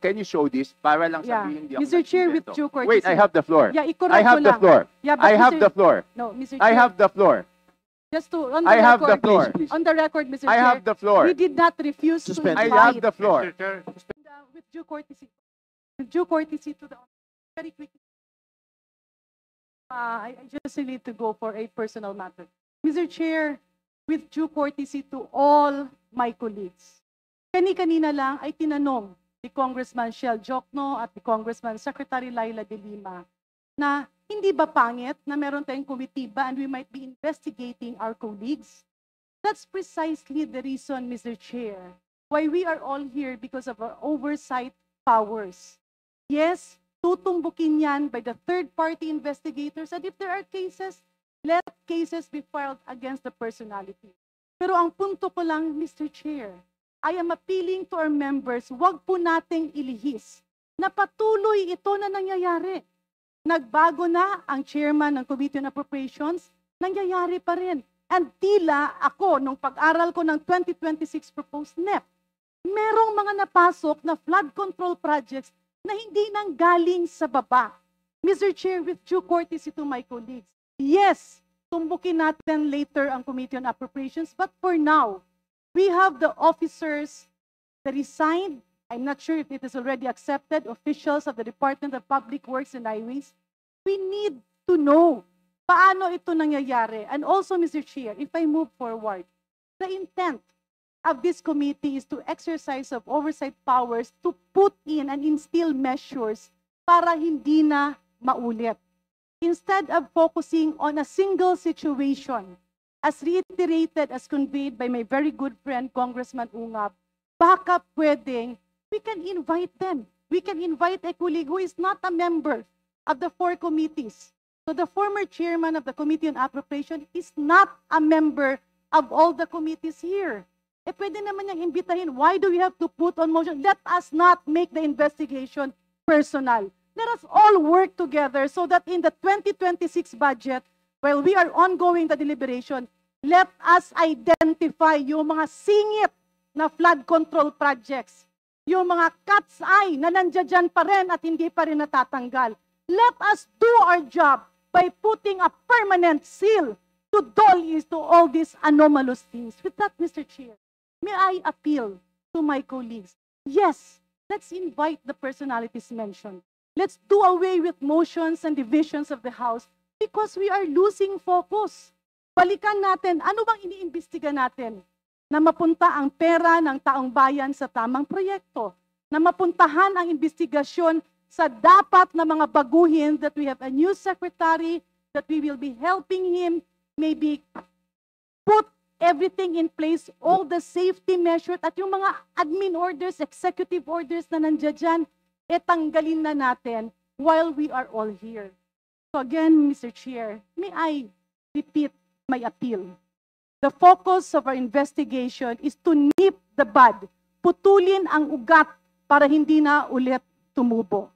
Can you show this para lang sabihin hindi ako Mr. Chair, with nag-invento? due courtesy. Wait, I have the floor. Yeah, I have the floor. Yeah, but I have Mr. the floor. No, Mr. Chair. I have the floor. Just to, on the I have record, the floor. On the record, Mr. I Chair. have the floor. We did not refuse Suspend. to I invite. have the floor. Mr. Chair, With due courtesy. With due courtesy to the very quickly. I just need to go for a personal matter. Mr. Chair, with due courtesy to all my colleagues, kanina lang ay tinanong ni Congressman Shell Jokno at ni Congressman Secretary Laila De Lima na hindi ba pangit na meron tayong komitiba and we might be investigating our colleagues? That's precisely the reason, Mr. Chair, why we are all here because of our oversight powers. Yes, tutumbukin yan by the third-party investigators, and if there are cases, let cases be filed against the personality. Pero ang punto ko lang, Mr. Chair, I am appealing to our members, wag po nating ilihis na patuloy ito na nangyayari. Nagbago na ang chairman ng Committee on Appropriations, nangyayari pa rin. And tila ako, nung pag-aral ko ng 2026 proposed NEP, merong mga napasok na flood control projects na hindi nang galing sa baba. Mr. Chair, with due courtesy to my colleagues, yes, tumbukin natin later ang Committee on Appropriations, but for now, we have the officers that resigned. I'm not sure if it is already accepted, officials of the Department of Public Works and Highways. We need to know paano ito nangyayari. And also, Mr. Chair, if I move forward, the intent of this committee is to exercise of oversight powers to put in and instill measures para hindi na maulit. Instead of focusing on a single situation, as reiterated, as conveyed by my very good friend, Congressman Ungab, baka pwedeng, we can invite them. We can invite a colleague who is not a member of the 4 committees. So the former chairman of the Committee on Appropriation is not a member of all the committees here. Eh pwede naman niyang imbitahin. Why do we have to put on motion? Let us not make the investigation personal. Let us all work together so that in the 2026 budget, while we are ongoing the deliberation, let us identify yung mga singit na flood control projects, yung mga cat's eye na nandiyan pa rin at hindi pa rin natatanggal. Let us do our job by putting a permanent seal to dull into all these anomalous things. With that, Mr. Chair, may I appeal to my colleagues? Yes, let's invite the personalities mentioned. Let's do away with motions and divisions of the House because we are losing focus. Balikan natin, ano bang iniimbestiga natin? Na mapunta ang pera ng taong bayan sa tamang proyekto. Na mapuntahan ang investigasyon sa dapat na mga baguhin, that we have a new secretary, that we will be helping him, maybe put everything in place, all the safety measures, at yung mga admin orders, executive orders na nandiyan, tanggalin na natin while we are all here. So again, Mr. Chair, may I repeat my appeal. The focus of our investigation is to nip the bud, putulin ang ugat para hindi na ulit tumubo.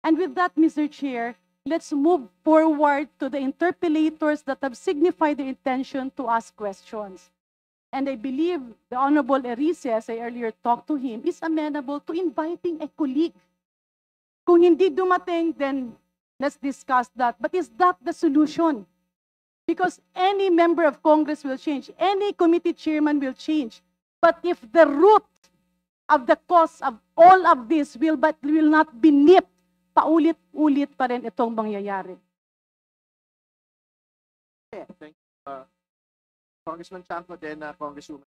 And with that, Mr. Chair, let's move forward to the interpellators that have signified their intention to ask questions. And I believe the Honorable Erice, as I earlier talked to him, is amenable to inviting a colleague. Kung hindi dumating, then let's discuss that. But is that the solution? Because any member of Congress will change. Any committee chairman will change. But if the root of the cause of all of this will not be nipped, paulit-ulit pa rin itong mangyayari. Thank you. Congressman Chanco, then Congresswoman.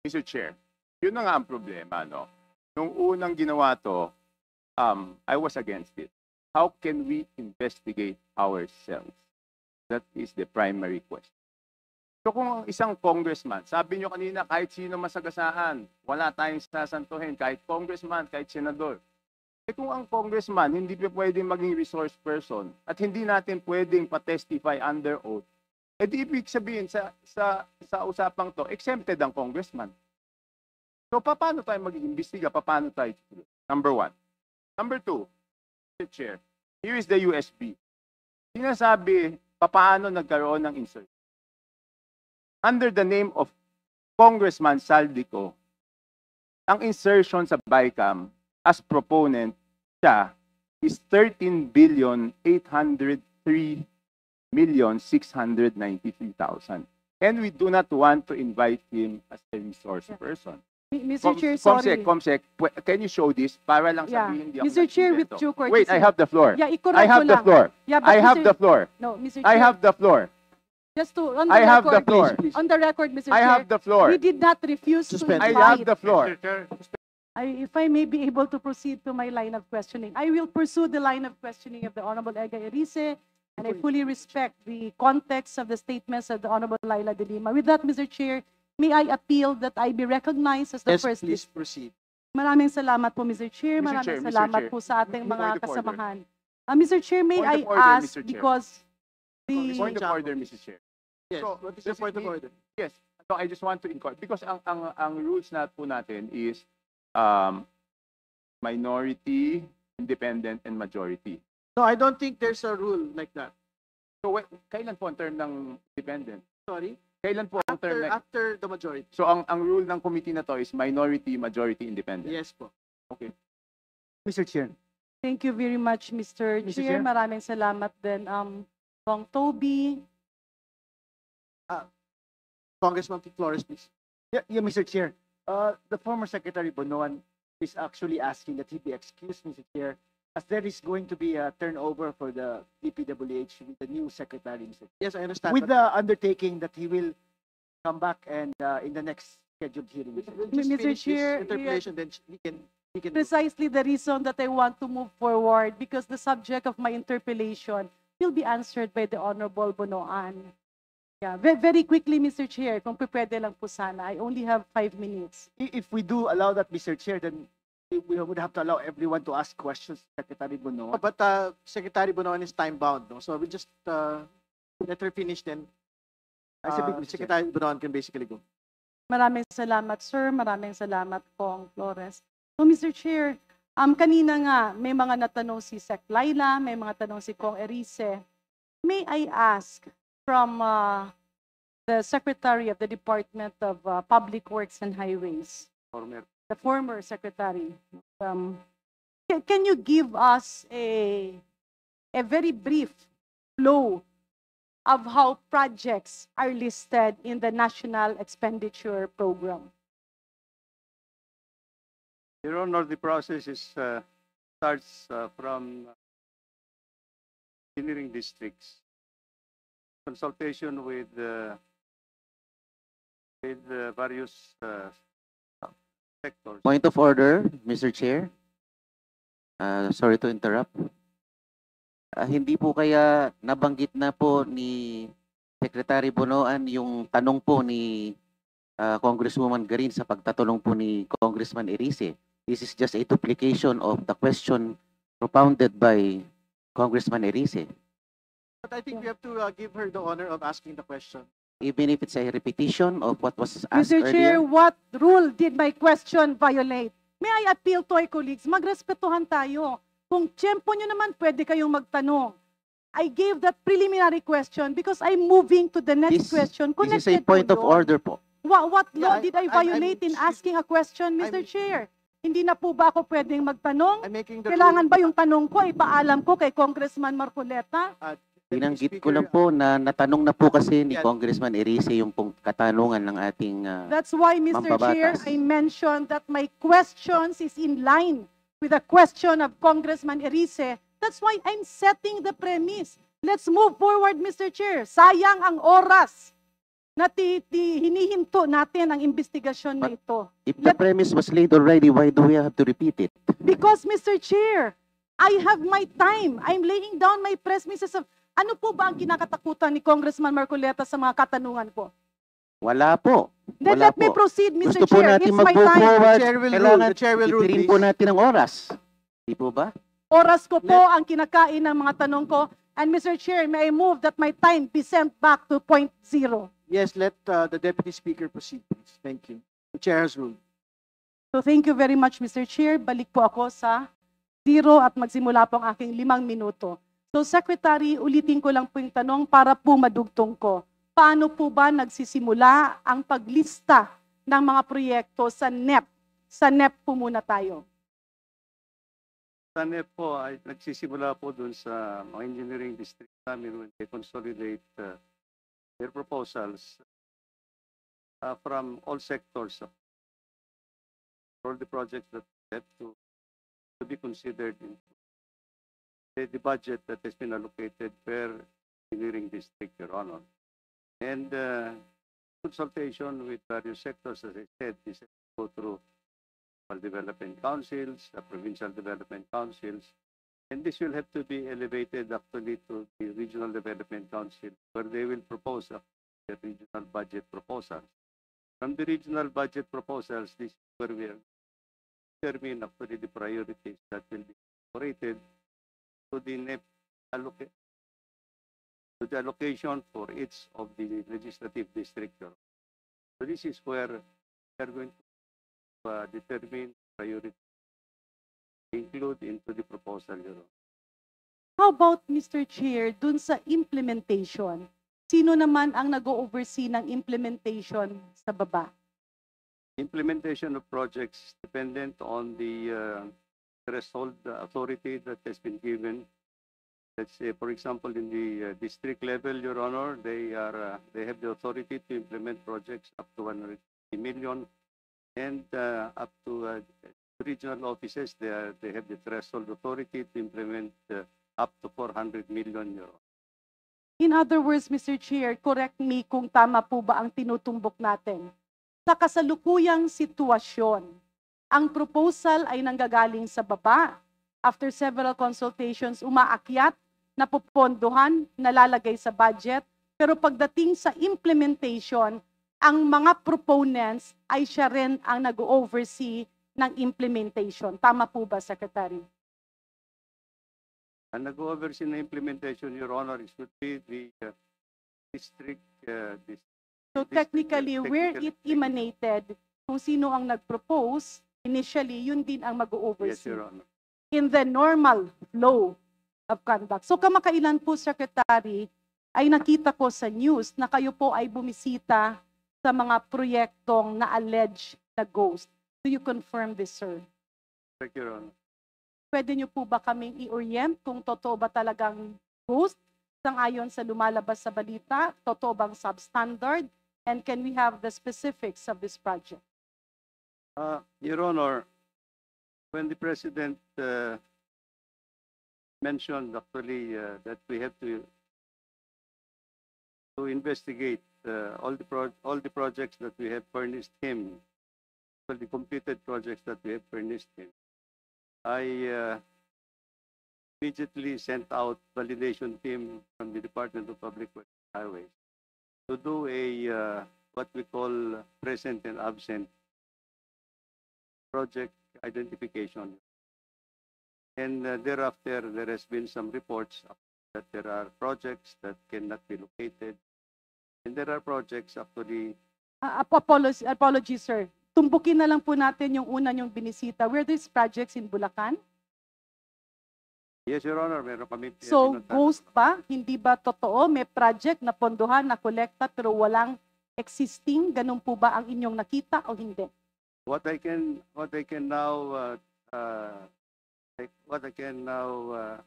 Mr. Chair, yun na nga ang problema, no? Nung unang ginawa to, I was against it. How can we investigate ourselves? That is the primary question. So kung isang congressman, sabi nyo kanina, kahit sino masagasaan, wala tayong sasantuhin, kahit congressman, kahit senador. Eh kung ang congressman hindi pa pwedeng maging resource person at hindi natin pwedeng pa-testify under oath, eh di ibig sabihin sa usapang to, exempted ang congressman. So paano tayo mag-iimbestiga? Paano tayo? Number 1. Number 2, Mr. Chair, here is the USB. Sinasabi, paano nagkaroon ng insert? Under the name of Congressman Saldico, ang insertion sa BICAM as proponent siya is 13,803,693,000. And we do not want to invite him as a resource person. Mr. Chair, sorry. Comsec, can you show this para lang Yeah. sabihin hindi ako Mr. Chair, with nag-invento? due courtesy. Wait, I have the floor. Yeah, I i-correct have ko the lang. floor. Yeah, but I have Mr. the floor. No, Mr. Chair. I have the floor. Just to, on the I have record, the floor. On the record, Mr. I Chair. have the floor. We did not refuse Suspend. to I invite. have the floor. If I may be able to proceed to my line of questioning, I will pursue the line of questioning of the Honorable Ega Erice, and I fully respect the context of the statements of the Honorable Laila de Lima. With that, Mr. Chair, may I appeal that I be recognized as the Yes, first. please proceed. Maraming salamat po, Mr. Chair. Mr. Maraming Chair, Mr. salamat Chair. po sa ating Point mga of order. kasamahan. Mr. Chair, may Point I of order, ask, Mr. Chair. because Point the, of order, Mr. Chair. Yes, So, what is the point of order? Yes. So I just want to inquire because ang rules na po natin is minority, independent, and majority. No, I don't think there's a rule like that. So kailan po ang term ng independent? Sorry? Kailan po ang term ng... After the majority. So ang rule ng committee na to is minority, majority, independent. Yes po. Okay. Mr. Chair. thank you very much, Mr. Mr. Chair. Chair. Maraming salamat din. Kong Toby, Congressman Flores, please. Yeah, Mr. Chair. The former Secretary Bonoan is actually asking that he be excused, Mr. Chair, as there is going to be a turnover for the DPWH with the new secretary, Mr. Chair. Yes, I understand. With but the undertaking that he will come back and in the next scheduled hearing. Mr. Chair. we'll just Mr. finish Chair, this interpellation, then he can precisely the reason that I want to move forward, because the subject of my interpellation will be answered by the Honorable Bonoan. Yeah, very quickly, Mr. Chair, kung pwede lang po sana. I only have 5 minutes. If we do allow that, Mr. Chair, then we would have to allow everyone to ask questions to Secretary Bonoan. But Secretary Bonoan is time bound, no? So we just let her finish then. I said, Mr. Chair. Secretary Bonoan can basically go. Maraming salamat, sir. Maraming salamat, Kong Flores. So, Mr. Chair, kanina nga, may mga natanong si Sec Laila, may mga tanong si Kong Erice. May I ask from the Secretary of the Department of Public Works and Highways, the former Secretary, can you give us a very brief flow of how projects are listed in the National Expenditure Program? Your Honor, the process is starts from engineering districts, consultation with various sectors. Point of order, Mr. Chair. Sorry to interrupt. Hindi po kaya nabanggit na po ni Secretary Bonoan yung tanong po ni Congresswoman Garin sa pagtatanong po ni Congressman Erice. This is just a duplication of the question propounded by Congressman Erice. But I think we have to give her the honor of asking the question. Even if it's a repetition of what was asked Mr. Chair, earlier. what rule did my question violate? May I appeal to my colleagues, magrespetuhan tayo. Kung tiyempo nyo naman, pwede kayong magtanong. I gave that preliminary question because I'm moving to the next question. This is a Connected point to of yun. order po. What law Yeah, did I violate in asking a question, Mr. Chair? Hindi na po ba ako pwedeng magtanong? I'm making the Kailangan rule. ba yung tanong ko, ipaalam ko kay Congressman Marcoleta? Deputy Binanggit ko Speaker, lang po na natanong na po kasi ni Yeah. Congressman Erice yung pong katanungan ng ating That's why, Mr. Chair, Mambabatas. I mentioned that my questions is in line with the question of Congressman Erice. That's why I'm setting the premise. Let's move forward, Mr. Chair. Sayang ang oras na hinihinto natin ang investigasyon na ito. if the premise was laid already, why do we have to repeat it? Because, Mr. Chair, I have my time. I'm laying down my premises of ano po ba ang kinakatakutan ni Congressman Marcoleta sa mga katanungan ko? Wala po. Then Wala let me po. proceed, Mr. Gusto po Chair. natin It's my mag-move time. forward. The chair will rule. Kailangan The chair will rule, itirin po please. natin ang oras. Di po ba? Oras ko po ang kinakain ng mga tanong ko. And Mr. Chair, may I move that my time be sent back to point zero. Yes, let the Deputy Speaker proceed, please. Thank you. The chair has ruled. So thank you very much, Mr. Chair. Balik po ako sa zero at magsimula po ang aking 5 minuto. So Secretary, ulitin ko lang po yung tanong para po madugtong ko. Paano po ba nagsisimula ang paglista ng mga proyekto sa NEP? Sa NEP po muna tayo. TANEP po ay nagsisimula po dun sa mga engineering district namin when they consolidate their proposals from all sectors, all the projects that have to be considered in the budget that has been allocated per engineering district, Your Honor. And consultation with various sectors, as I said, this has to go through development councils, provincial development councils, and this will have to be elevated actually to the regional development council, where they will propose the regional budget proposals. From the regional budget proposals, this is where we are determine actually the priorities that will be incorporated to the to the allocation for each of the legislative districts. So this is where we are going to determine priority include into the proposal, Your Honor. How about, Mr. Chair, dun sa implementation? Sino naman ang nag-oversee ng implementation sa baba? Implementation of projects dependent on the threshold authority that has been given. Let's say, for example, in the district level, Your Honor, they have the authority to implement projects up to 150 million. And up to regional offices, they have the threshold authority to implement up to 400 million euro. In other words, Mr. Chair, correct me kung tama po ba ang tinutumbok natin. Sa kasalukuyang sitwasyon, ang proposal ay nanggagaling sa baba. After several consultations, umaakyat, napupondohan, nalalagay sa budget. Pero pagdating sa implementation, ang mga proponents ay siya rin ang nag-oversee ng implementation. Tama po ba, Secretary? Ang nag-oversee ng implementation, Your Honor, it should be the district. So technically, where it emanated, kung sino ang nag-propose, initially, yun din ang Yes, mag-oversee Your Honor. in the normal flow of conduct. So kamakailan po, Secretary, ay nakita ko sa news na kayo po ay bumisita sa mga proyektong na-allege na ghost. Do you confirm this, sir? Thank you, Your Honor. Pwede niyo po ba kaming i-orient kung totoo ba talagang ghost? Sangayon sa lumalabas sa balita, totoo bang substandard? And can we have the specifics of this project? Your Honor, when the President mentioned actually that we have to investigate all the projects that we have furnished him, all the completed projects that we have furnished him, I immediately sent out validation team from the Department of Public Works and Highways to do a what we call present and absent project identification. And thereafter, there has been some reports that there are projects that cannot be located. And there are projects actually. Apologies, sir. Tumbukin na lang po natin yung una yung binisita. Were these projects in Bulacan? Yes, Your Honor, meron kami. So, ghost ba? Hindi ba totoo? May project na pondohan, na kolekta, pero walang existing? Ganun po ba ang inyong nakita o hindi? What I can now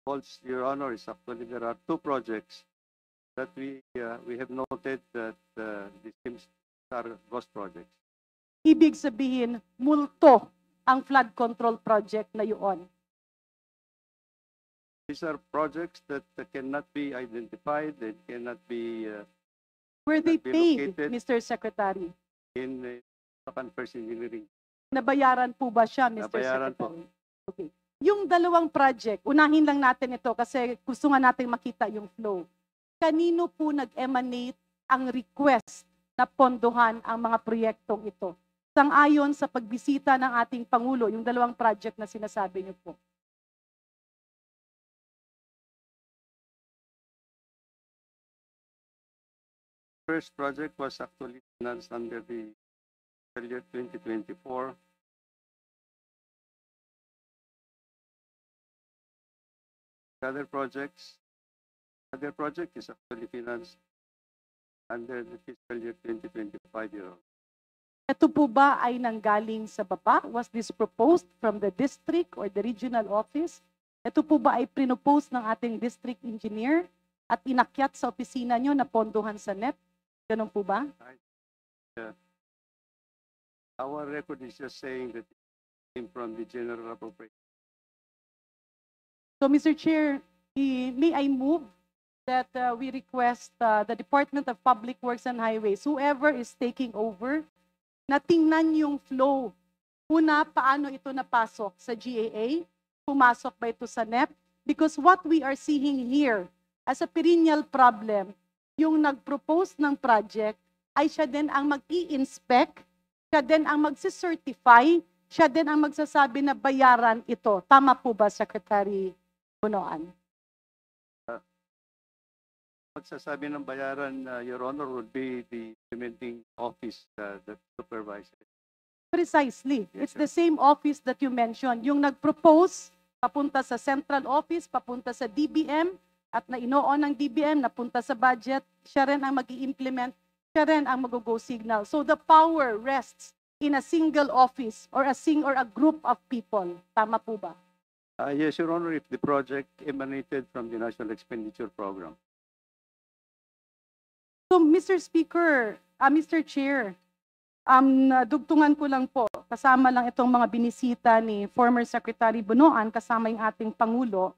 holds, Your Honor, is actually there are two projects that we have noted that these seems are ghost projects. Ibig sabihin, multo ang flood control project na yun. These are projects that cannot be identified, that cannot be Were they be paid, located. Mr. Secretary? in First Engineering. Nabayaran po ba siya, Mr. Nabayaran po. Secretary? Okay. Yung dalawang project, unahin lang natin ito kasi gusto nga natin makita yung flow. Kanino po nag-emanate ang request na pondohan ang mga proyektong ito? Sang-ayon sa pagbisita ng ating Pangulo, yung dalawang project na sinasabi niyo po. First project was actually financed under the year 2024. Other project is actually financed under the fiscal year 2025 year. Ito po ba ay nanggaling sa baba? Was this proposed from the district or the regional office? Ito po ba ay pinopose ng ating district engineer at inakyat sa opisina nyo na pondohan sa NEP? Ganun po ba? Our record is just saying that it came from the general appropriation. So, Mr. Chair, may I move that we request the Department of Public Works and Highways, whoever is taking over, na tingnan yung flow. Una, paano ito napasok sa GAA? Pumasok ba ito sa NEP? Because what we are seeing here as a perennial problem, yung nag-propose ng project ay siya din ang mag-i-inspect, siya din ang magsicertify, siya din ang magsasabi na bayaran ito. Tama po ba, Secretary Bunoan? Magsasabi ng bayaran, Your Honor, would be the implementing office that supervises. Precisely. Yes, It's the same office that you mentioned. Yung nag-propose, papunta sa central office, papunta sa DBM, at na inoon ng DBM, napunta sa budget, siya rin ang mag-i-implement, siya rin ang mag-go signal. So the power rests in a single office or a group of people. Tama po ba? Yes, Your Honor, if the project emanated from the National Expenditure Program. So, Mr. Speaker, Mr. Chair, dugtungan ko lang po, kasama lang itong mga binisita ni former Secretary Bunoan, kasama yung ating Pangulo.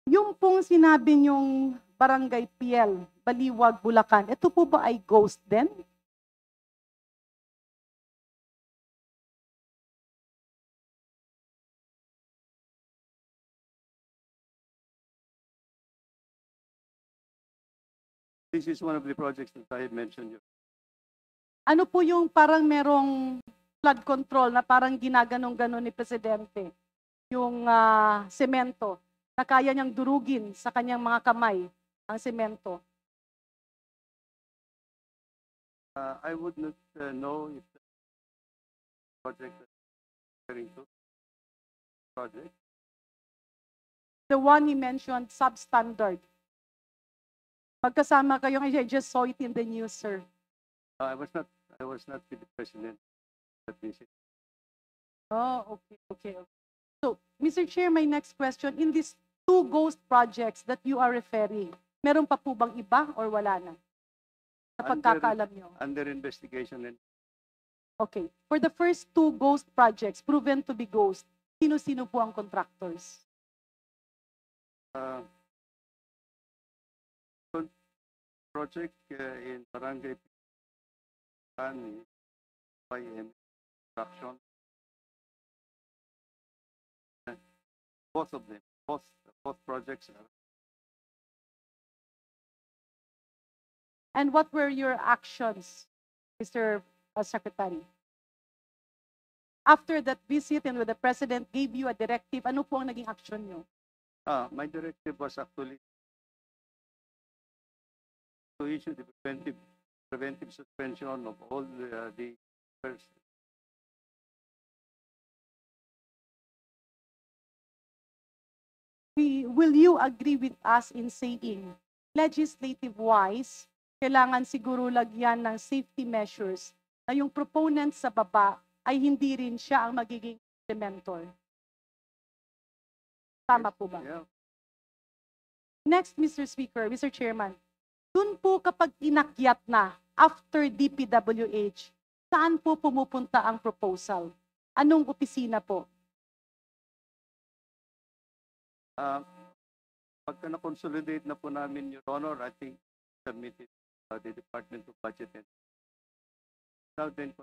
Yung pong sinabi niyong Barangay Piel, Baliwag, Bulacan, ito po ba ay ghost din? This is one of the projects that I mentioned. Ano po yung parang merong flood control na parang ginaganong-ganon ni Presidente? Yung semento na kaya niyang durugin sa kanyang mga kamay ang semento. I would not know if the project that you're referring to project. The one he mentioned, substandard. Magkasama kayo, I just saw it in the news, sir. I was not with the president at this. Oh, okay. So, Mr. Chair, my next question, in these two ghost projects that you are referring, meron pa po bang iba or wala na? Sa pagkakaalam nyo. Under investigation and Okay. For the first two ghost projects, proven to be ghost, sino-sino po ang contractors? project in Barangay Pican by construction. Both of them, both projects are. And what were your actions, Mr. Secretary? After that visit and when the President gave you a directive, ano po ang naging action nyo? My directive was actually to issue the preventive suspension of all the Will you agree with us in saying, legislative-wise, kailangan siguro lagyan ng safety measures na yung proponent sa baba ay hindi rin siya ang magiging implementer? Tama po ba? Yeah. Next, Mr. Speaker, Mr. Chairman, dun po kapag inakyat na after DPWH, saan po pumupunta ang proposal? Anong opisina po? Pagka na-consolidate na po namin, Your Honor, I think submitted the Department of Budget and now then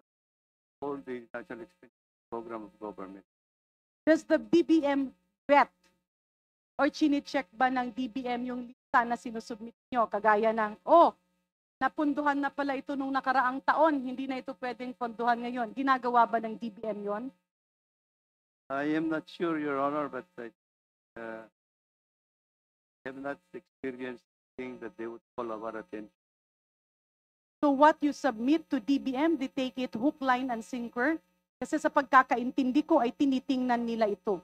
all the National Expenditure Program of Government. Does the DBM vet or chine-check ba ng DBM yung lista na sinusubmit nyo? Kagaya ng, napunduhan na pala ito nung nakaraang taon, hindi na ito pwedeng ponduhan ngayon. Ginagawa ba ng DBM yon? I am not sure, Your Honor, but I have not experienced thing that they would call our attention. So what you submit to DBM, they take it hook, line, and sinker? Kasi sa pagkakaintindi ko ay tinitingnan nila ito.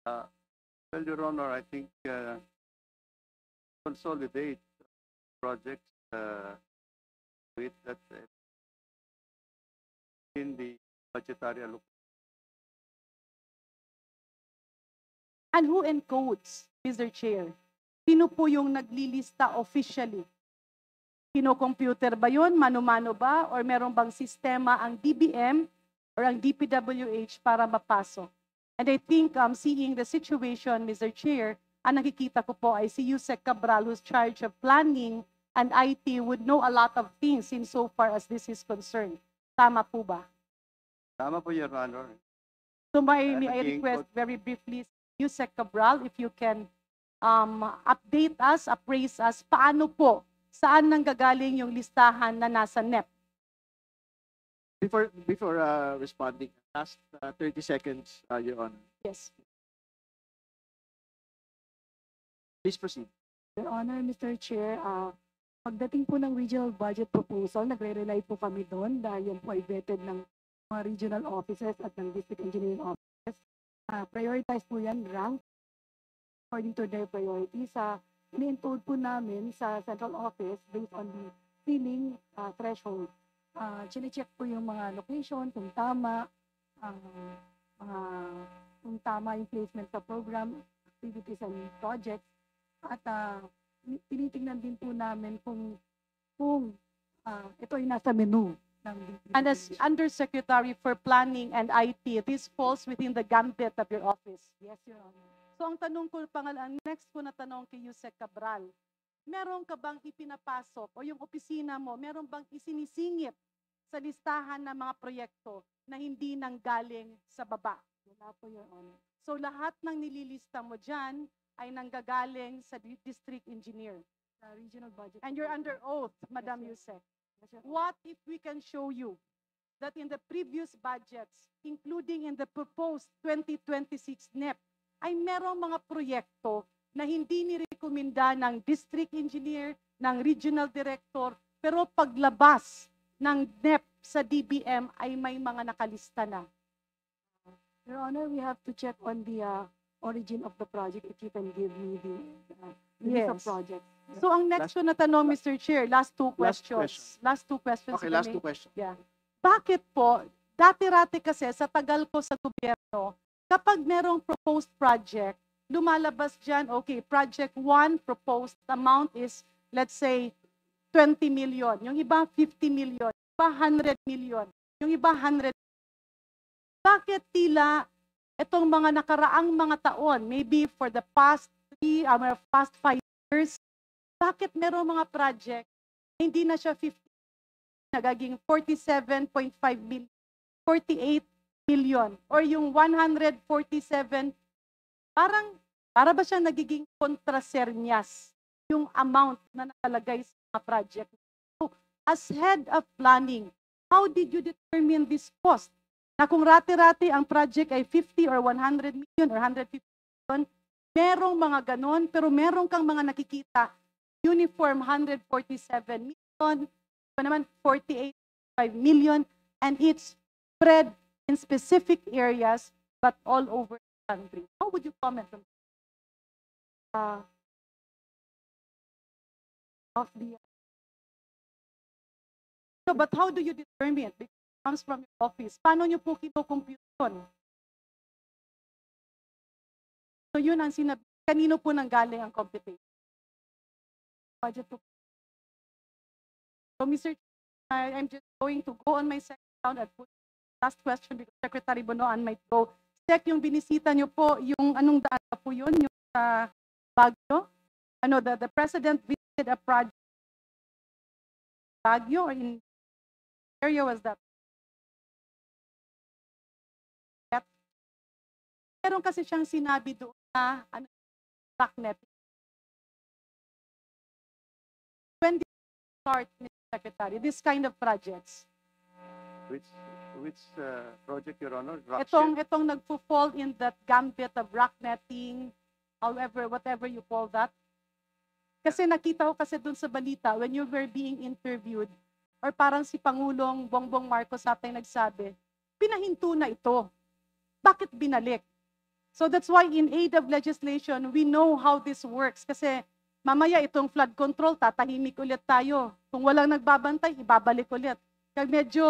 Well, Your Honor, I think consolidate projects with that in the budgetary allocation. And who encodes, Mr. Chair? Sino po yung naglilista officially? Kino-computer ba yun? Mano-mano ba? Or meron bang sistema ang DBM or ang DPWH para mapasok? And I think seeing the situation, Mr. Chair, ang nakikita ko po ay si Yusek Cabral, who's charge of planning and IT, would know a lot of things in so far as this is concerned. Tama po ba? Tama po, Your Honor. So may I Naging request very briefly, Yusek Cabral, if you can update us, appraise us, paano po, saan nanggagaling yung listahan na nasa NEP? Before responding, last 30 seconds, Your Honor. Yes. Please proceed. Your Honor, Mr. Chair, pagdating po ng regional budget proposal, nagre-rely po kami doon dahil yan po ay vetted ng mga regional offices at ng district engineering offices. Prioritize po yan, rank, according to their priorities. Ini-encode po namin sa central office based on the ceiling threshold. Chine-check po yung mga location, kung tama, kung tama yung placement sa program, activities and projects. At tinitingnan din po namin kung ito ay nasa menu ng And as Undersecretary for Planning and IT, this falls within the gambit of your office. Yes, Your Honor. So ang tanong ko, ang next ko na tanong kay Yusek Cabral, meron ka bang ipinapasok o yung opisina mo, meron bang isinisingit sa listahan ng mga proyekto na hindi nanggaling sa baba? Wala po, Your Honor. So lahat ng nililista mo dyan ay nanggagaling sa district engineer. Sa regional budget. And you're under oath, Madam Yes, Yusek. Yes, Your Honor. What if we can show you that in the previous budgets, including in the proposed 2026 NEP, ay merong mga proyekto na hindi nirekomenda ng district engineer, ng regional director, pero paglabas ng NEP sa DBM ay may mga nakalista na. Your Honor, we have to check on the origin of the project if you can give me the list of Yes. projects. So ang next ko na tanong, Mr. Chair, last two Last questions. Last two questions. Okay, if I last may. two questions. Bakit po, dati-rati kasi sa tagal ko sa gobyerno, kapag merong proposed project, lumalabas dyan, okay, project 1 proposed amount is, let's say, 20 million. Yung iba, 50 million. Yung iba, 100 million. Yung iba, 100. Bakit tila itong mga nakaraang mga taon, maybe for the past 5 years, bakit merong mga project, hindi na siya 50, nagaging 47.5 million, 48 million, or yung 147, para ba siya nagiging kontrasernyas yung amount na nakalagay sa mga project? So, as head of planning, how did you determine this cost? Na kung rati-rati ang project ay 50 or 100 million or 150 million, merong mga ganon, pero merong kang mga nakikita, uniform 147 million, pa naman 48.5 million, and it's spread in specific areas, but all over the country. How would you comment on Of the So, but how do you determine it? Because it comes from your office. Paano nyo po kino-compute yun? So, yun ang sinabi. Kanino po nanggaling ang computation? budget po, So, Mr. Chair, I'm just going to go on my second round and put last question because Secretary Bonoan might go. Check yung binisita nyo po, yung anong daan pa po yun, yung sa Baguio. Ano, the President visited a project Baguio, or in area was that? Meron kasi siyang sinabi doon na ano, BlackNet. When did you start, Mr. Secretary, this kind of projects? Which project, Your Honor? Rockship? Itong nagpo-fall in that gambit of rock netting, however, whatever you call that. Kasi nakita ko kasi dun sa balita, when you were being interviewed, or parang si Pangulong Bongbong Marcos ata yung nagsabi, pinahinto na ito. Bakit binalik? So that's why in aid of legislation, we know how this works. Kasi Mamaya itong flood control, tatahimik ulit tayo. Kung walang nagbabantay, ibabalik ulit. Kaya medyo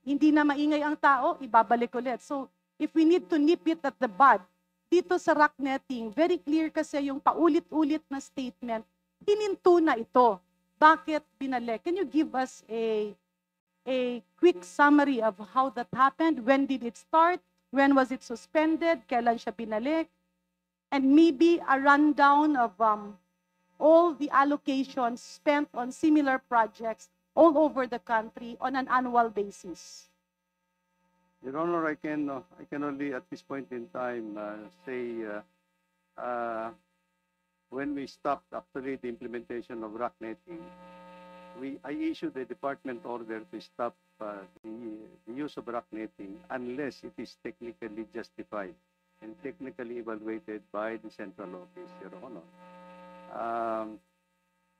hindi na maingay ang tao, ibabalik ulit. So, if we need to nip it at the bud, dito sa rock netting, very clear kasi yung paulit-ulit na statement, hininto na ito. Bakit binalik? Can you give us a quick summary of how that happened? When did it start? When was it suspended? Kailan siya binalik? And maybe a rundown of all the allocations spent on similar projects all over the country on an annual basis. Your Honor, I can only at this point in time say when we stopped actually the implementation of rock netting, I issued a department order to stop the use of rock netting unless it is technically justified and technically evaluated by the central office, Your Honor.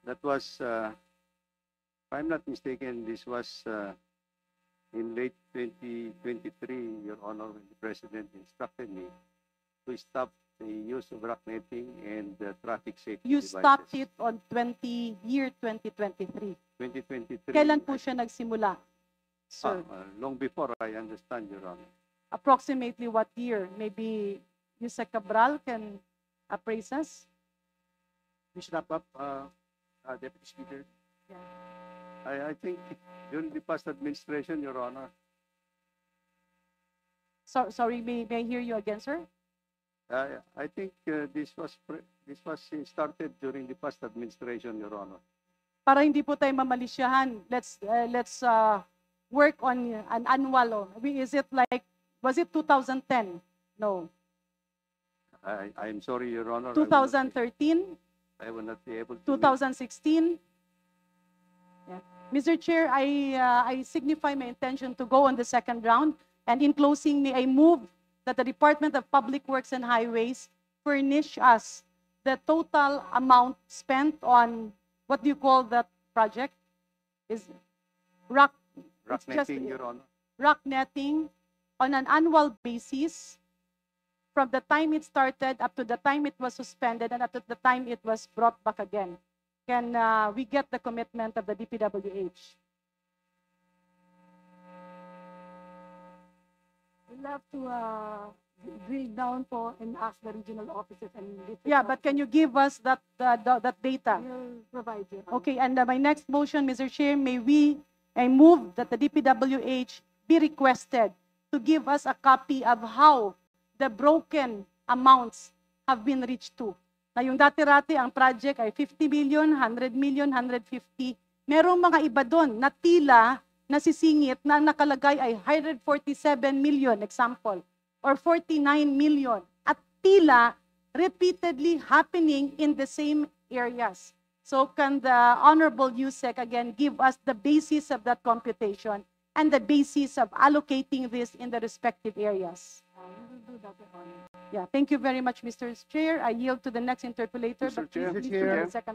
That was, if I'm not mistaken, this was in late 2023, Your Honor, when the President instructed me to stop the use of rock netting and traffic safety You devices. stopped it on year 2023. 2023. Kailan po siya nagsimula, sir? Long before, I understand, Your Honor. Approximately what year? Maybe Yusek Cabral can appraise us? Please wrap up, Deputy Speaker. I think during the past administration, Your Honor, Sorry, may I hear you again, sir? I think this was started during the past administration, Your Honor. Para hindi po tayo mamalisyahan, let's work on an annual. Is it like, was it 2010? No. I am sorry, Your Honor. 2013? I will not be able to. 2016? Yeah. Mr. Chair, I signify my intention to go on the second round. And in closing, may I move that the Department of Public Works and Highways furnish us the total amount spent on, what do you call that project? Is rock Rock it's just- netting, Your Honor. rock netting on an annual basis from the time it started up to the time it was suspended and up to the time it was brought back again. Can we get the commitment of the DPWH? We'll have to drill down po and ask the regional offices and district Yeah, but can you give us that data? We'll provide you. Okay, and my next motion, Mr. Chair, I move that the DPWH be requested to give us a copy of how the broken amounts have been reached to. Na yung dati-rati ang project ay 50 million, 100 million, 150. Merong mga iba doon na tila nasisingit na ang nakalagay ay 147 million, example, or 49 million. At tila repeatedly happening in the same areas. So can the Honorable Yusek again give us the basis of that computation and the basis of allocating this in the respective areas? We will do that, Your Honor. Yeah, thank you very much, Mr. Chair. I yield to the next interpolator. Mr. but Chair. please Mr. Chair. the second